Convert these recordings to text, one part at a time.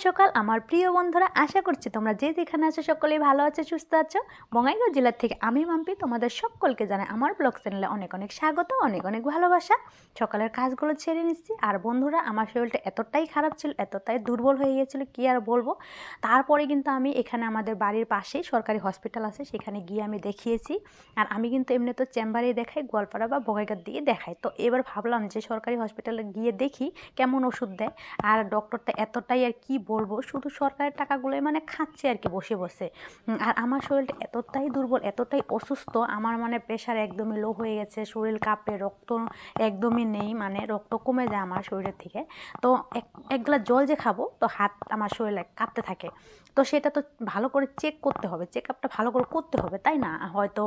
সকাল আমার প্রিয় বন্ধুরা, আশা করছি তোমরা যে যেখানে আছো সকলেই ভালো আছো, সুস্থ আছো। বঙ্গাইগাঁও জেলা থেকে আমি মাম্পি তোমাদের সকলকে জানাই আমার ব্লগ চ্যানেলে অনেক অনেক স্বাগত, অনেক অনেক ভালোবাসা। সকালের কাজগুলো ছেড়ে নিচ্ছি। আর বন্ধুরা, আমার শরীরটা এতটাই খারাপ ছিল, এতটাই দুর্বল হয়ে গিয়েছিল কি আর বলবো। তারপরে কিন্তু আমি এখানে আমাদের বাড়ির পাশেই সরকারি হসপিটাল আছে, সেখানে গিয়ে আমি দেখিয়েছি। আর আমি কিন্তু এমনি তো চেম্বারেই দেখাই, গোয়ালপাড়া বা বঙ্গাইগাঁও দিয়ে দেখাই। তো এবার ভাবলাম যে সরকারি হসপিটালে গিয়ে দেখি কেমন ওষুধ দেয়। আর ডক্টরটা এতটাই আর কি বলবো, শুধু সরকারের টাকাগুলোই মানে খাচ্ছে আর কি বসে বসে। আর আমার শরীরটা এতটাই দুর্বল, এতটাই অসুস্থ, আমার মানে প্রেশার একদমই লো হয়ে গেছে, শরীর কাঁপে, রক্ত একদমই নেই, মানে রক্ত কমে যায় আমার শরীরের থেকে। তো এক গ্লাস জল যে খাবো তো হাত আমার শরীরে কাঁপতে থাকে। তো সেটা তো ভালো করে চেক করতে হবে, চেক আপটা ভালো করে করতে হবে, তাই না? হয়তো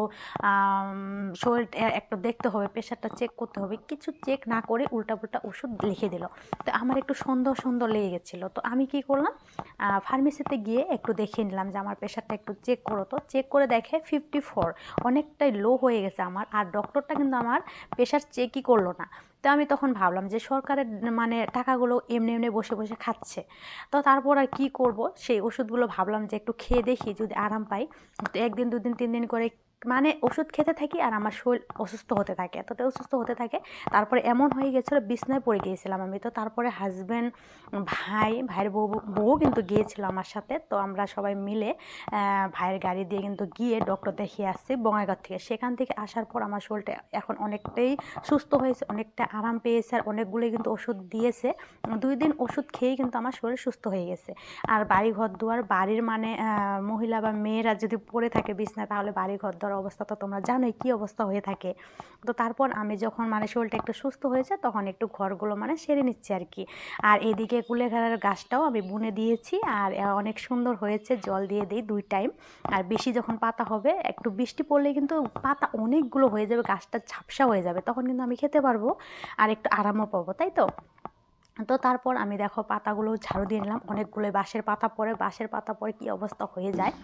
শরীর একটু দেখতে হবে, প্রেশারটা চেক করতে হবে, কিছু চেক না করে উল্টাপুল্টা ওষুধ লিখে দিল। তো আমার একটু সন্দেহ সন্দেহ লেগে গেছিলো। তো আমি কি করলাম, ফার্মেসিতে গিয়ে একটু দেখিয়ে নিলাম যে আমার প্রেশারটা একটু চেক করো। তো চেক করে দেখে 54, অনেকটাই লো হয়ে গেছে আমার। আর ডক্টরটা কিন্তু আমার প্রেশার চেকই করলো না। তো আমি তখন ভাবলাম যে সরকারের মানে টাকাগুলো এমনি এমনি বসে বসে খাচ্ছে। তো তারপর আর কী করব, সেই ওষুধগুলো ভাবলাম যে একটু খেয়ে দেখি যদি আরাম পাই। তো একদিন দুদিন 3 দিন করে মানে ওষুধ খেতে থাকি, আর আমার শরীর অসুস্থ হতে থাকে, এতটাই অসুস্থ হতে থাকে। তারপরে এমন হয়ে গেছিলো, বিছনায় পড়ে গিয়েছিলাম আমি। তো তারপরে হাজব্যান্ড, ভাইয়ের বউ কিন্তু গিয়েছিল আমার সাথে। তো আমরা সবাই মিলে ভাইয়ের গাড়ি দিয়ে কিন্তু গিয়ে ডক্টর দেখিয়ে আসছি বঙ্গাইগাঁও থেকে। সেখান থেকে আসার পর আমার শরীরটা এখন অনেকটাই সুস্থ হয়েছে, অনেকটা আরাম পেয়েছে। আর অনেকগুলোই কিন্তু ওষুধ দিয়েছে। 2 দিন ওষুধ খেয়েই কিন্তু আমার শরীর সুস্থ হয়ে গেছে। আর বাড়ি ঘর দুয়ার, বাড়ির মানে মহিলা বা মেয়েরা যদি পড়ে থাকে বিছনায়, তাহলে বাড়ি ঘর দুয়ার অবস্থা তো তোমরা জানোই কী অবস্থা হয়ে থাকে। তো তারপর আমি যখন মানে শরীরটা একটু সুস্থ হয়েছে, তখন একটু ঘরগুলো মানে সেরে নিচ্ছি আর কি। আর এদিকে কুলেখাড়ার গাছটাও আমি বুনে দিয়েছি, আর অনেক সুন্দর হয়েছে। জল দিয়ে দিই 2 টাইম। আর বেশি যখন পাতা হবে, একটু বৃষ্টি পড়লে কিন্তু পাতা অনেকগুলো হয়ে যাবে, গাছটা ঝাপসা হয়ে যাবে, তখন কিন্তু আমি খেতে পারবো আর একটু আরামও পাবো, তাই তো? তো তারপর আমি দেখো পাতাগুলো ঝাড়ু দিয়ে নিলাম। অনেকগুলো বাঁশের পাতা পরে কী অবস্থা হয়ে যায়।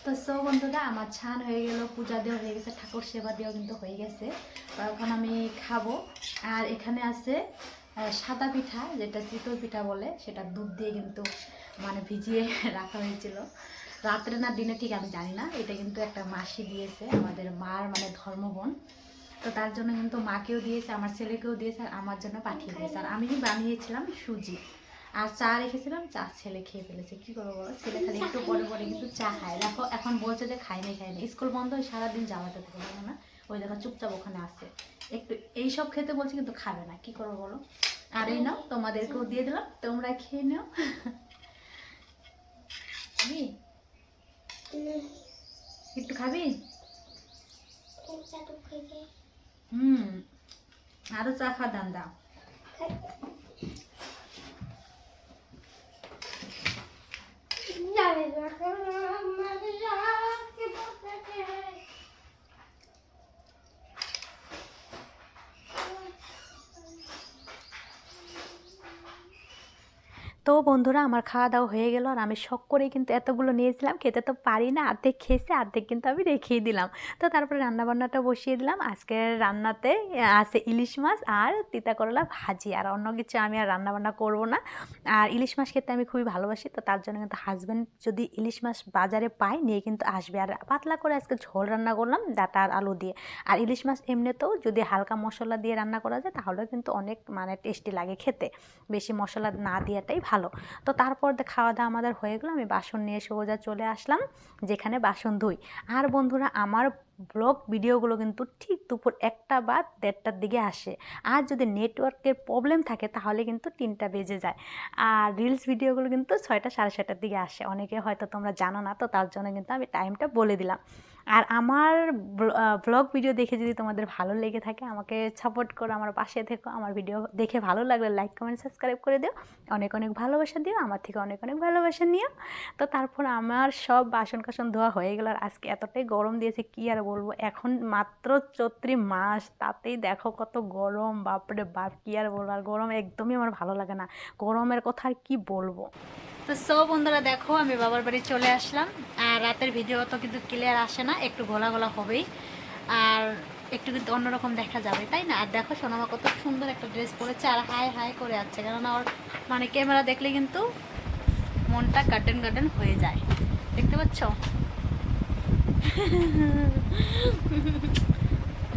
তো সব বন্ধুরা, আমার ছান হয়ে গেল, পূজা দেওয়া হয়ে গেছে, ঠাকুর সেবা দেওয়া কিন্তু হয়ে গেছে। এখন আমি খাবো। আর এখানে আছে সাদা পিঠা, যেটা চিতই পিঠা বলে, সেটা দুধ দিয়ে কিন্তু মানে ভিজিয়ে রাখা হয়েছিল রাত্রে না দিনে ঠিক আমি জানি না। এটা কিন্তু একটা মাসি দিয়েছে, আমাদের মার মানে ধর্মবোন। তো তার জন্য কিন্তু মাকেও দিয়েছে, আমার ছেলেকেও দিয়েছে, আর আমার জন্য পাঠিয়ে দিয়েছে। আর আমি বানিয়েছিলাম সুজি আর চা রেখেছিলাম, চা ছেলে খেয়ে ফেলেছে। কী করবো বলো, ছেলে খালি একটু পরে পরে কিন্তু চা খায়। দেখো এখন বলছে যে খাইনি, স্কুল বন্ধ, ওই সারাদিন যাওয়াতে থেকে বলো না, ওই দেখো চুপচাপ ওখানে আসে। একটু এইসব খেতে বলছে কিন্তু খাবে না, কী করবো বলো। আর এই নাও, তোমাদেরকেও দিয়ে দিলাম, তোমরা খেয়ে নাও। একটু খাবি? আরো চা খা, দান দাও। তো বন্ধুরা, আমার খাওয়া দাওয়া হয়ে গেল। আর আমি শখ করেই কিন্তু এতগুলো নিয়েছিলাম, খেতে তো পারি না, অর্ধেক খেয়েছি, অর্ধেক কিন্তু আমি রেখেই দিলাম। তো তারপরে রান্নাবান্নাটা বসিয়ে দিলাম। আজকের রান্নাতে আছে ইলিশ মাছ আর তিতা করলা ভাজি, আর অন্য কিছু আমি আর রান্নাবান্না করবো না। আর ইলিশ মাছ খেতে আমি খুবই ভালোবাসি, তো তার জন্য কিন্তু হাজব্যান্ড যদি ইলিশ মাছ বাজারে পায় নিয়ে কিন্তু আসবে। আর পাতলা করে আজকে ঝোল রান্না করলাম ডাঁটা আর আলু দিয়ে। আর ইলিশ মাছ এমনিতেও যদি হালকা মশলা দিয়ে রান্না করা যায়, তাহলে কিন্তু অনেক মানে টেস্টি লাগে খেতে, বেশি মশলা না দেওয়াটাই ভালো। তো তারপর খাওয়া দাওয়া আমাদের হয়ে গেলো। আমি বাসন নিয়ে সোজা চলে আসলাম যেখানে বাসন ধুই। আর বন্ধুরা, আমার ব্লগ ভিডিওগুলো কিন্তু ঠিক দুপুর 1টা বা 1:30টার দিকে আসে। আর যদি নেটওয়ার্কের প্রবলেম থাকে তাহলে কিন্তু 3টা বেজে যায়। আর রিলস ভিডিওগুলো কিন্তু 6টা, 6:30টার দিকে আসে। অনেকে হয়তো তোমরা জানো না, তো তার জন্য কিন্তু আমি টাইমটা বলে দিলাম। আর আমার ব্লগ ভিডিও দেখে যদি তোমাদের ভালো লেগে থাকে, আমাকে সাপোর্ট করো, আমার পাশে থেকো। আমার ভিডিও দেখে ভালো লাগলে লাইক কমেন্ট সাবস্ক্রাইব করে দিও, অনেক অনেক ভালোবাসা দিও, আমার থেকে অনেক অনেক ভালোবাসা নিও। তো তারপর আমার সব বাসন কাসন ধোয়া হয়ে গেল। আর আজকে এতটাই গরম দিয়েছে কি আর বলবো, এখন মাত্র চৈত্র মাস, তাতেই দেখো কত গরম, বাপরে বাপ, কি আর বলবো। আর গরম একদমই আমার ভালো লাগে না, গরমের কথা আর কি বলবো। তো সব বন্ধুরা, দেখো আমি বাবার বাড়ি চলে আসলাম। আর রাতের ভিডিও তো কিন্তু ক্লিয়ার আসে না, একটু ঘোলা ঘোলা হবেই। আর একটু কিন্তু অন্যরকম দেখা যাবে, তাই না? আর দেখো সোনামা কত সুন্দর একটা ড্রেস পরেছে আর হাই হাই করে আছে, কেননা ওর মানে ক্যামেরা দেখলে কিন্তু মনটা গার্ডেন গার্ডেন হয়ে যায়, দেখতে পাচ্ছ?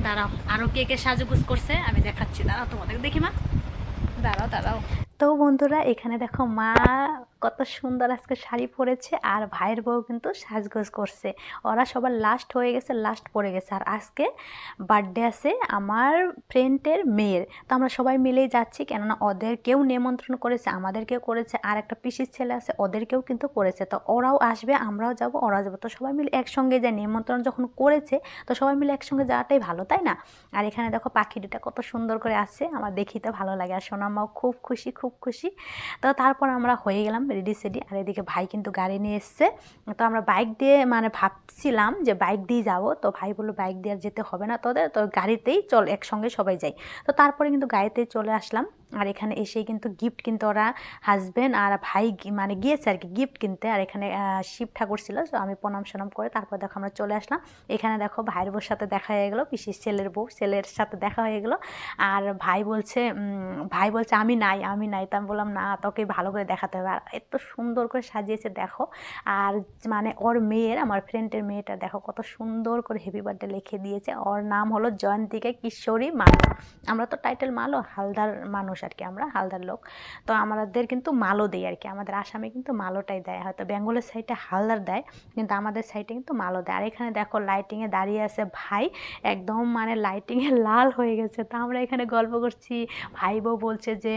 দাঁড়াও, আরও কে কে সাজুগুজ করছে আমি দেখাচ্ছি, দাঁড়াও তোমাদের দেখি মা, দাঁড়াও দাঁড়াও। তো বন্ধুরা এখানে দেখো মা কত সুন্দর আজকে শাড়ি পরেছে আর ভাইয়ের বউ কিন্তু সাজগোজ করছে, ওরা সবার লাস্ট হয়ে গেছে, লাস্ট পড়ে গেছে। আর আজকে বার্থডে আছে আমার ফ্রেন্ডের মেয়ের, তো আমরা সবাই মিলেই যাচ্ছি, কেননা ওদেরকেও নিমন্ত্রণ করেছে, আমাদেরকেও করেছে, আর একটা পিসির ছেলে আছে ওদেরকেও কিন্তু করেছে, তো ওরাও আসবে আমরাও যাব ওরাও যাবো, তো সবাই মিলে একসঙ্গে যাই, নিমন্ত্রণ যখন করেছে তো সবাই মিলে একসঙ্গে যাওয়াটাই ভালো, তাই না? আর এখানে দেখো পাখি দুটা কত সুন্দর করে আসছে, আমার দেখিতে ভালো লাগে, আর সোনামাও খুব খুশি খুব খুশি। তো তারপর আমরা হয়ে গেলাম রেডি সেডি, আর এদিকে ভাই কিন্তু গাড়ি নিয়ে এসছে, তো আমরা বাইক দিয়ে মানে ভাবছিলাম যে বাইক দিয়ে যাব, তো ভাই বললো বাইক দিয়ে আর যেতে হবে না তোদের, তো গাড়িতেই চল একসঙ্গে সবাই যাই। তো তারপরে কিন্তু গাড়িতেই চলে আসলাম, আর এখানে এসেই কিন্তু গিফট কিনতে ওরা হাজব্যান্ড আর ভাই মানে গিয়েছে আর কি গিফট কিনতে, আর এখানে শিব ঠাকুর ছিল, তো আমি প্রণাম সনাম করে তারপর দেখো আমরা চলে আসলাম। এখানে দেখো ভাইয়ের বউর সাথে দেখা হয়ে গেলো, পিসির ছেলের বউ ছেলের সাথে দেখা হয়ে গেলো, আর ভাই বলছে আমি নাই আমি নাই, তো আমি বললাম না তোকে ভালো করে দেখাতে হবে, আর এত সুন্দর করে সাজিয়েছে দেখো। আর মানে ওর মেয়ের, আমার ফ্রেন্ডের মেয়েটা দেখো কত সুন্দর করে হ্যাপি বার্থডে লিখে দিয়েছে, ওর নাম হলো জয়ন্তিকা কিশোরী মালো, আমরা তো টাইটেল মালো, হালদার মানুষ আর কি, আমরা হালদার লোক, তো আমাদের কিন্তু মালো দেয় আর কি, আমাদের আসামে কিন্তু মালোটাই দেয়, হয়তো বেঙ্গলের সাইডে হালদার দেয়, কিন্তু আমাদের সাইডে কিন্তু মালো দেয়। আর এখানে দেখো লাইটিংয়ে দাঁড়িয়ে আছে ভাই, একদম মানে লাইটিংয়ে লাল হয়ে গেছে, তা আমরা এখানে গল্প করছি, ভাই বউ বলছে যে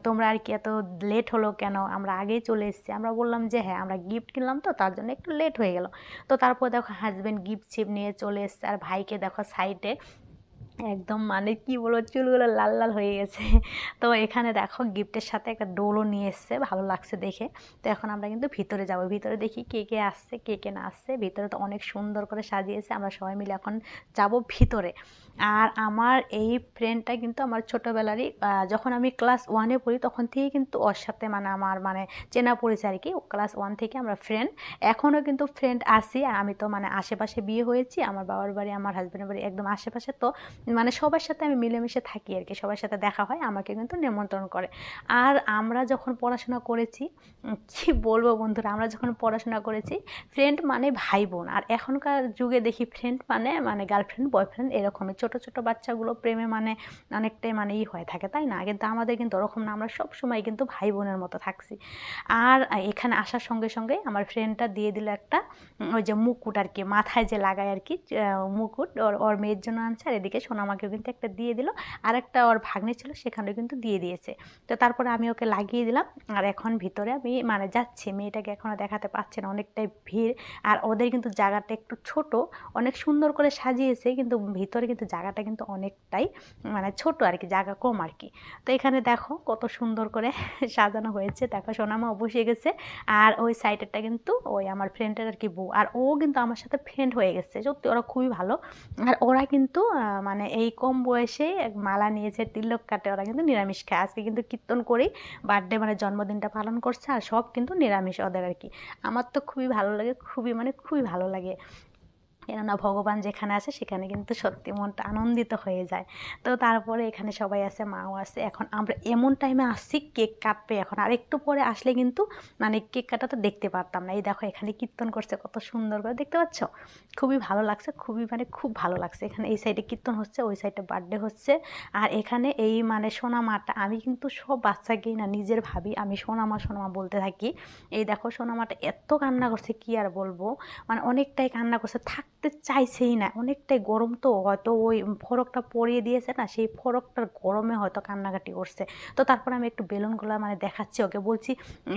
তোমরা আর কি এত লেট হলো কেন, আমরা আগেই চলে এসেছি, আমরা বললাম যে হ্যাঁ আমরা গিফট কিনলাম তো তার জন্য একটু লেট হয়ে গেল। তো তারপর দেখো হাজব্যান্ড গিফট ছিপ নিয়ে চলে এসছে, আর ভাইকে দেখো সাইডে একদম মানে কি বলবো চুলগুলো লাল লাল হয়ে গেছে। তো এখানে দেখো গিফটের সাথে একটা ডোলও নিয়ে এসছে, ভালো লাগছে দেখে। তো এখন আমরা কিন্তু ভিতরে যাব, ভিতরে দেখি কে কে আসছে কে কে না আসছে, ভিতরে তো অনেক সুন্দর করে সাজিয়েছে, আমরা সবাই মিলে এখন যাব ভিতরে। আর আমার এই ফ্রেন্ডটা কিন্তু আমার ছোটোবেলারই, যখন আমি ক্লাস 1-এ পড়ি তখন থেকেই কিন্তু ওর সাথে মানে আমার মানে চেনা পড়েছে আর কি, ক্লাস 1 থেকে আমরা ফ্রেন্ড, এখনও কিন্তু ফ্রেন্ড আছি। আর আমি তো মানে আশেপাশে বিয়ে হয়েছি, আমার বাবার বাড়ি আমার হাজব্যান্ডের বাড়ি একদম আশেপাশে, তো মানে সবার সাথে আমি মিলেমিশে থাকি আর কি, সবার সাথে দেখা হয়, আমাকে কিন্তু নিমন্ত্রণ করে। আর আমরা যখন পড়াশোনা করেছি, কি বলবো বন্ধুরা, আমরা যখন পড়াশোনা করেছি ফ্রেন্ড মানে ভাই বোন, আর এখনকার যুগে দেখি ফ্রেন্ড মানে মানে গার্লফ্রেন্ড বয়ফ্রেন্ড এরকমই, ছোট ছোট বাচ্চাগুলো প্রেমে মানে অনেকটাই মানে হয়ে থাকে, তাই না? কিন্তু আমাদের কিন্তু ওরকম না, আমরা সব সময় কিন্তু ভাই বোনের মতো থাকছি। আর এখানে আসার সঙ্গে সঙ্গে আমার ফ্রেন্ডটা দিয়ে দিল একটা ওই যে মুকুট আর কি, মাথায় যে লাগায় আর কি মুকুট, ওর মেয়ের জন্য আনছে, আর এদিকে সোনামাকেও কিন্তু একটা দিয়ে দিল, আর একটা ওর ভাগ্নে ছিল সেখানেও কিন্তু দিয়ে দিয়েছে। তো তারপরে আমি ওকে লাগিয়ে দিলাম, আর এখন ভিতরে আমি মানে যাচ্ছি, মেয়েটাকে এখনও দেখাতে পারছে না, অনেকটাই ভিড়, আর ওদের কিন্তু জায়গাটা একটু ছোট, অনেক সুন্দর করে সাজিয়েছে কিন্তু ভিতরে কিন্তু জায়গাটা কিন্তু অনেকটাই মানে ছোট আর কি, জায়গা কম আর কি। তো এখানে দেখো কত সুন্দর করে সাজানো হয়েছে, দেখো সোনামাও বসে গেছে, আর ওই সাইডেরটা কিন্তু ওই আমার ফ্রেন্ডের আর কি বউ, আর ও কিন্তু আমার সাথে ফ্রেন্ড হয়ে গেছে, সত্যি ওরা খুবই ভালো। আর ওরা কিন্তু মানে এই কম বয়সে মালা নিয়েছে, তিলক কাটে, ওরা কিন্তু নিরামিষ খায়, আজকে কিন্তু কীর্তন করেই বার্থডে মানে জন্মদিনটা পালন করছে, আর সব কিন্তু নিরামিষ ওদের আর কি। আমার তো খুবই ভালো লাগে, খুবই মানে খুবই ভালো লাগে, কেননা ভগবান যেখানে আছে সেখানে কিন্তু সত্যি মনটা আনন্দিত হয়ে যায়। তো তারপরে এখানে সবাই আছে, মাও আছে, এখন আমরা এমন টাইমে আসছি কেক কাটবে, এখন আর একটু পরে আসলে কিন্তু মানে কেক কাটা তো দেখতে পারতাম না। এই দেখো এখানে কীর্তন করছে কত সুন্দর করে, দেখতে পাচ্ছ? খুবই ভালো লাগছে, খুবই মানে খুব ভালো লাগছে। এখানে এই সাইডে কীর্তন হচ্ছে, ওই সাইডে বার্থডে হচ্ছে, আর এখানে এই মানে সোনামাটা, আমি কিন্তু সব বাচ্চাকেই না নিজের ভাবি, আমি সোনামা সোনামা বলতে থাকি। এই দেখো সোনামাটা এত কান্না করছে কি আর বলবো, মানে অনেকটাই কান্না করছে, থাকতে চাইছেই না, অনেকটাই গরম, তো হয়তো ওই ফরকটা পরিয়ে দিয়েছে না, সেই ফরকটার গরমে হয়তো কান্নাকাটি করছে। তো তারপর আমি একটু বেলুনগুলো মানে দেখাচ্ছি ওকে, বলছি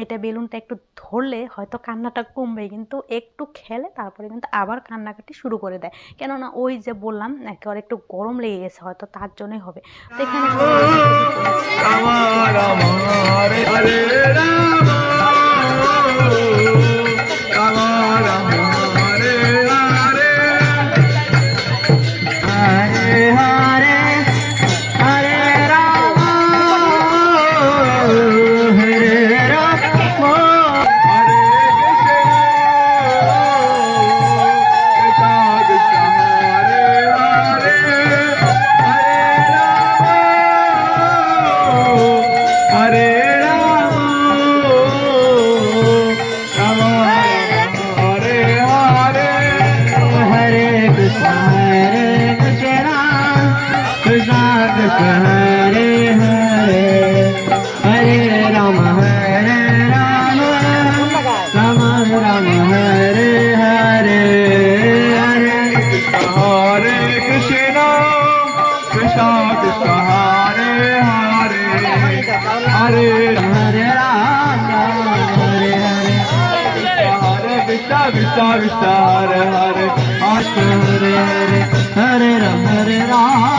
এটা বেলুনটা একটু ধরলে হয়তো কান্নাটা কমবে, কিন্তু একটু খেলে তারপরে কিন্তু আবার কান্নাকাটি শুরু করে দেয়, কেননা ওই যে বললাম একেবারে একটু গরম লেগে গেছে, হয়তো তার জন্যই হবে। তো এখানে Hare Rama, Rama Rama, Hare Hare, Hare Krishna, Krishna Krishna, Hare Hare, Hare Rama, Rama Rama, Hare Hare, Hare Krishna, Krishna Krishna, Hare Hare, Hare Hare Rama, Hare Hare, Hare Krishna, Krishna Krishna, Hare Hare, Hare Hare, Hare Rama,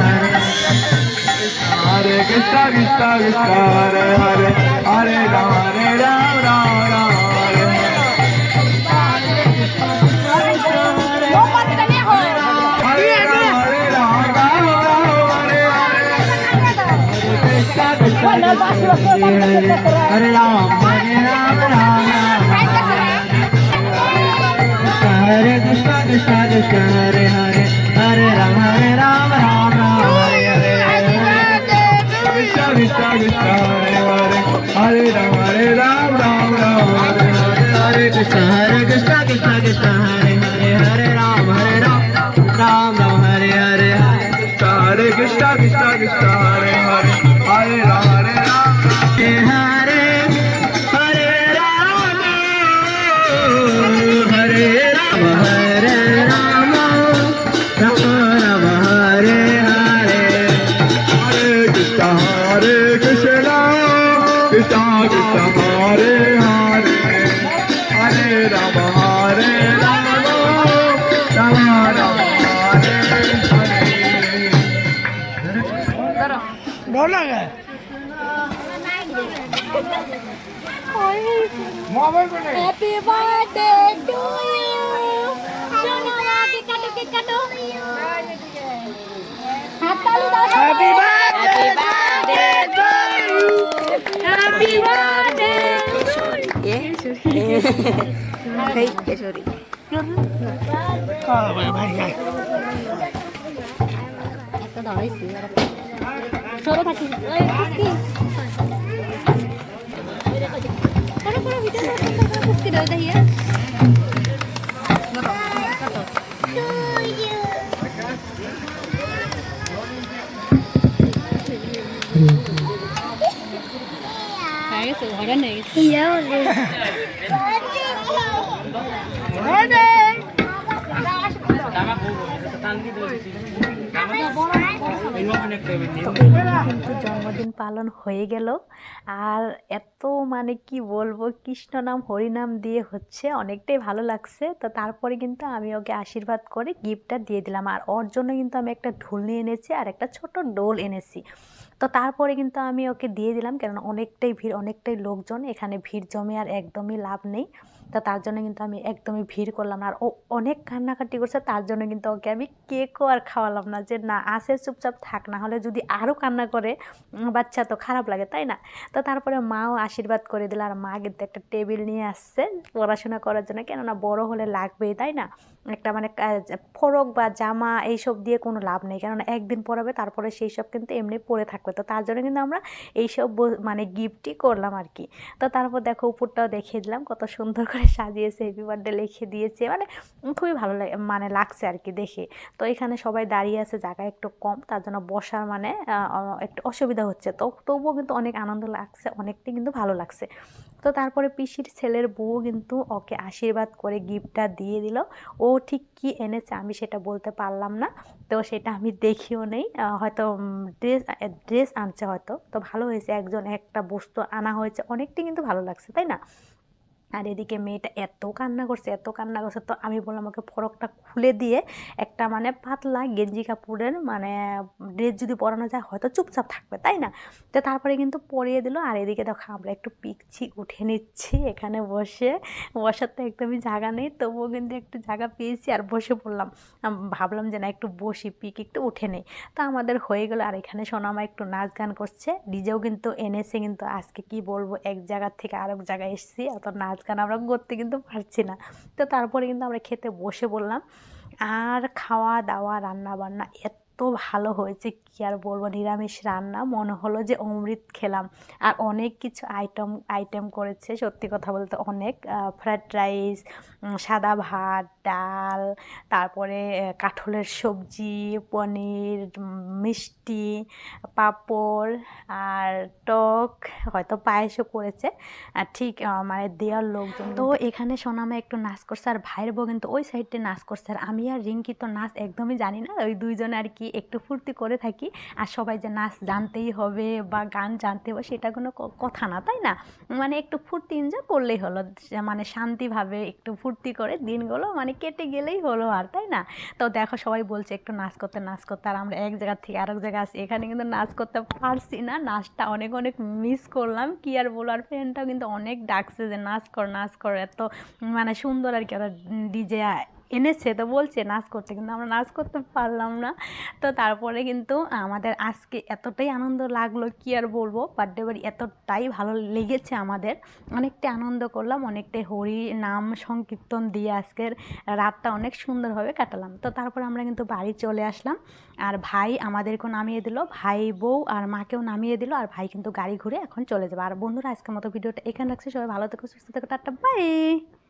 Hare Hare Krishna, Krishna Krishna, Hare Hare, Hare Rama, Rama Rama, Hare Hare. Hare Rama, Rama Rama, Hare Hare. Krishna Krishna, Hare Rama, Hare Krishna, Krishna Krishna, Hare Hare, Hare Rama, Rama Rama, Hare Hare. Krishna Krishna, Krishna Hare Hare, Hare Rama, Rama Rama, Hare Hare. Hare Krishna, Krishna Krishna, Hare Hare, Hare Rama, Rama Rama, Hare Hare. Hare Krishna, Krishna Krishna, Hare Hare, Hare Rama, Hare Hare. Hare Rama, Hare Rama, Hare Rama, Rama Rama, Hare Hare. Hare Krishna, Krishna Krishna, Hare Hare, Hare Rama, Rama Rama, Hare Hare. डर लगे mobile को नहीं Happy birthday to you. Sono cake काटो cake काटो। हाथ ताली दाओ। Happy birthday to you Happy birthday. भाई भाई একটা ধরাইছি সরো থাকি ওই কুস্তি করো করো ভিডিও করো কুস্তি দাও দাইয়া হয়ে গেছে ঘরে নেই কিন্তু জন্মদিন পালন হয়ে গেল আর এত মানে কি বলবো কৃষ্ণ নাম হরি নাম দিয়ে হচ্ছে অনেকটাই ভালো লাগছে। তো তারপরে কিন্তু আমি ওকে আশীর্বাদ করে গিফটটা দিয়ে দিলাম আর ওর জন্য কিন্তু আমি একটা ঢোল নিয়ে এনেছি আর একটা ছোট ডোল এনেছি। তো তারপরে কিন্তু আমি ওকে দিয়ে দিলাম কারণ অনেকটাই ভিড় অনেকটাই লোকজন এখানে ভিড় জমে আর একদমই লাভ নেই। তো তার জন্য কিন্তু আমি একদমই ভিড় করলাম না আর ও অনেক কান্নাকাটি করছে তার জন্য কিন্তু ওকে আমি কেকও আর খাওয়ালাম না যে না আসে চুপচাপ থাক না হলে যদি আরও কান্না করে বাচ্চা তো খারাপ লাগে তাই না। তো তারপরে মাও আশীর্বাদ করে দিল আর মা কিন্তু একটা টেবিল নিয়ে আসছে পড়াশোনা করার জন্য কেননা বড় হলে লাগবেই তাই না। একটা মানে ফরক বা জামা এইসব দিয়ে কোনো লাভ নেই কেননা একদিন পরাবে তারপরে সেই সব কিন্তু এমনি পরে থাকবে। তো তার জন্য কিন্তু আমরা এইসব মানে গিফটই করলাম আর কি। তো তারপর দেখো উপরটাও দেখিয়ে দিলাম কত সুন্দর করে সাজিয়েছে হ্যাপি বার্থডে লিখে দিয়েছে মানে খুবই ভালো মানে লাগছে আর কি দেখে। তো এখানে সবাই দাঁড়িয়ে আছে জায়গা একটু কম তার জন্য বসার মানে একটু অসুবিধা হচ্ছে তো তবুও কিন্তু অনেক আনন্দ লাগছে অনেকটাই কিন্তু ভালো লাগছে। তো তারপরে পিসির ছেলের বউ কিন্তু ওকে আশীর্বাদ করে গিফটটা দিয়ে দিল। ও ঠিক কি এনেছে আমি সেটা বলতে পারলাম না তো সেটা আমি দেখিও নেই হয়তো ড্রেস আনছে হয়তো। তো ভালো হয়েছে একজন একটা বস্তু আনা হয়েছে অনেকটাই কিন্তু ভালো লাগছে তাই না। আর এদিকে মেয়েটা এত কান্না করছে তো আমি বললাম ওকে ফরকটা খুলে দিয়ে একটা মানে পাতলা গেঞ্জি কাপড়ের মানে ড্রেস যদি পরানো যায় হয়তো চুপচাপ থাকবে তাই না। তো তারপরে কিন্তু পরিয়ে দিল আর এদিকে দেখো আমরা একটু পিকছি উঠে নিচ্ছি এখানে বসার তো একদমই জায়গা নেই তবুও কিন্তু একটু জায়গা পেয়েছি আর বসে পড়লাম। ভাবলাম যে না একটু বসি পিক একটু উঠে নেই। তো আমাদের হয়ে গেল আর এখানে সোনামা একটু নাচ গান করছে ডিজেও কিন্তু এনেছে কিন্তু আজকে কি বলবো এক জায়গা থেকে আরেক জায়গায় এসেছি অত নাচ গান আমরা করতে কিন্তু পারছি না। তো তারপরে কিন্তু আমরা খেতে বসে বললাম আর খাওয়া দাওয়া রান্না বান্না এত ভালো হয়েছে কি আর বলবো, নিরামিষ রান্না মনে হলো যে অমৃত খেলাম। আর অনেক কিছু আইটেম করেছে, সত্যি কথা বলতে অনেক, ফ্রায়েড রাইস, সাদা ভাত, ডাল, তারপরে কাঁঠালের সবজি, পনির, মিষ্টি, পাঁপড় আর টক, হয়তো পায়েসও করেছে। আর ঠিক মানে দেওয়ার লোকজন তো এখানে সোনামা একটু নাচ করছে, আর ভাইয়ের বউ কিন্তু ওই সাইডে নাচ করছে। আর আমি আর রিঙ্কি তো নাচ একদমই জানি না, ওই দুইজনে আর কি একটু ফুর্তি করে থাকি। আর সবাই যে নাচ জানতেই হবে বা গান জানতে হবে সেটা কোনো কথা না, তাই না? মানে একটু ফুর্তি এনজয় করলেই হলো, মানে শান্তিভাবে একটু ফুর্তি করে দিনগুলো মানে কেটে গেলেই হলো, আর তাই না? তো দেখো সবাই বলছে একটু নাচ করতে, আর আমরা এক জায়গা থেকে আরেক জায়গায় আসি, এখানে কিন্তু নাচ করতে পারছি না, নাচটা অনেক অনেক মিস করলাম কি আর বলো। আর ফ্রেন্ডটাও কিন্তু অনেক ডাকছে যে নাচ কর, এত মানে সুন্দর আর কি, ওরা ডিজে এনেছে তো বলছে নাচ করতে, কিন্তু আমরা নাচ করতে পারলাম না। তো তারপরে কিন্তু আমাদের আজকে এতটাই আনন্দ লাগলো কি আর বলবো, বার্থডে বাড়ি এতটাই ভালো লেগেছে আমাদের, অনেকটাই আনন্দ করলাম, অনেকটাই হরি নাম সংকীর্তন দিয়ে আজকের রাতটা অনেক সুন্দরভাবে কাটালাম। তো তারপরে আমরা কিন্তু বাড়ি চলে আসলাম, আর ভাই আমাদেরকেও নামিয়ে দিল, ভাই বউ আর মাকেও নামিয়ে দিল, আর ভাই কিন্তু গাড়ি ঘুরে এখন চলে যাবে। আর বন্ধুরা আজকের মতো ভিডিওটা এখানে রাখছি, সবাই ভালো থেকো, সুস্থ থেকো, টাটা বাই।